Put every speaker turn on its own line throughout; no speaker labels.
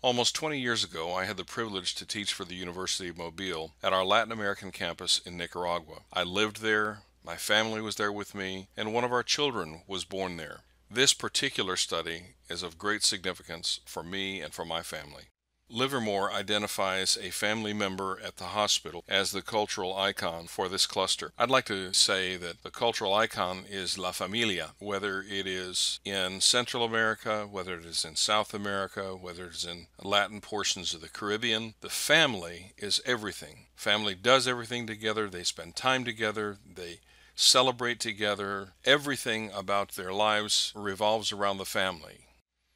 Almost 20 years ago, I had the privilege to teach for the University of Mobile at our Latin American campus in Nicaragua. I lived there, my family was there with me, and one of our children was born there. This particular study is of great significance for me and for my family. Livermore identifies a family member at the hospital as the cultural icon for this cluster. I'd like to say that the cultural icon is La Familia, whether it is in Central America, whether it is in South America, whether it is in Latin portions of the Caribbean. The family is everything. Family does everything together. They spend time together. They celebrate together. Everything about their lives revolves around the family.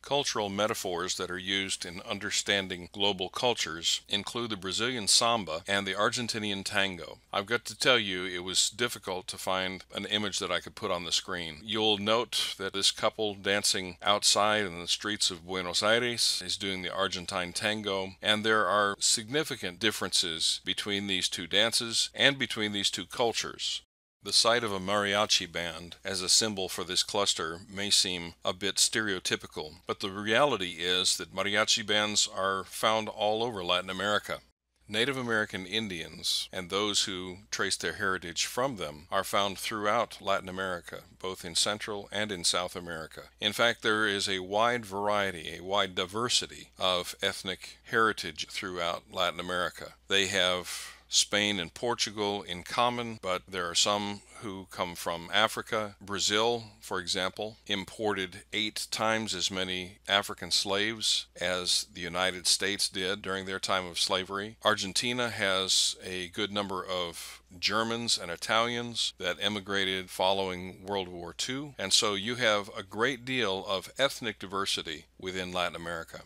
Cultural metaphors that are used in understanding global cultures include the Brazilian samba and the Argentinian tango. I've got to tell you, it was difficult to find an image that I could put on the screen. You'll note that this couple dancing outside in the streets of Buenos Aires is doing the Argentine tango, and there are significant differences between these two dances and between these two cultures. The sight of a mariachi band as a symbol for this cluster may seem a bit stereotypical, but the reality is that mariachi bands are found all over Latin America. Native American Indians and those who trace their heritage from them are found throughout Latin America, both in Central and in South America. In fact, there is a wide variety, a wide diversity of ethnic heritage throughout Latin America. They have Spain and Portugal in common, but there are some who come from Africa. Brazil, for example, imported 8 times as many African slaves as the United States did during their time of slavery. Argentina has a good number of Germans and Italians that emigrated following World War II, and so you have a great deal of ethnic diversity within Latin America.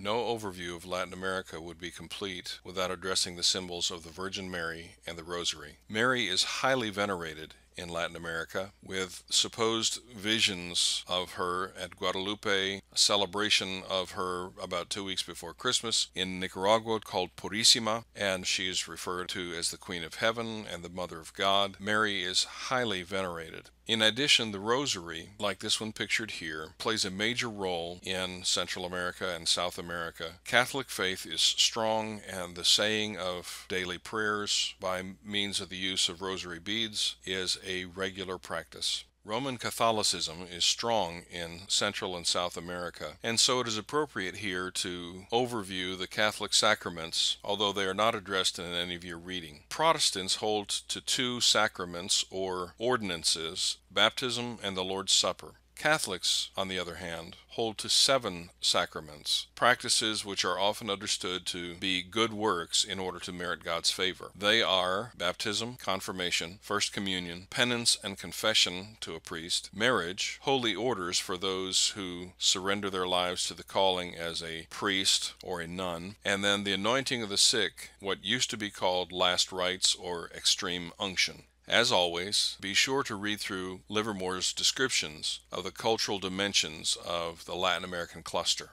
No overview of Latin America would be complete without addressing the symbols of the Virgin Mary and the Rosary. Mary is highly venerated in Latin America, with supposed visions of her at Guadalupe, a celebration of her about 2 weeks before Christmas in Nicaragua called Purísima, and she is referred to as the Queen of Heaven and the Mother of God. Mary is highly venerated. In addition, the Rosary, like this one pictured here, plays a major role in Central America and South America. Catholic faith is strong, and the saying of daily prayers by means of the use of rosary beads is a regular practice. Roman Catholicism is strong in Central and South America, and so it is appropriate here to overview the Catholic sacraments, although they are not addressed in any of your reading. Protestants hold to 2 sacraments or ordinances, baptism and the Lord's Supper. Catholics, on the other hand, hold to 7 sacraments, practices which are often understood to be good works in order to merit God's favor. They are baptism, confirmation, first communion, penance and confession to a priest, marriage, holy orders for those who surrender their lives to the calling as a priest or a nun, and then the anointing of the sick, what used to be called last rites or extreme unction. As always, be sure to read through Livermore's descriptions of the cultural dimensions of the Latin American cluster.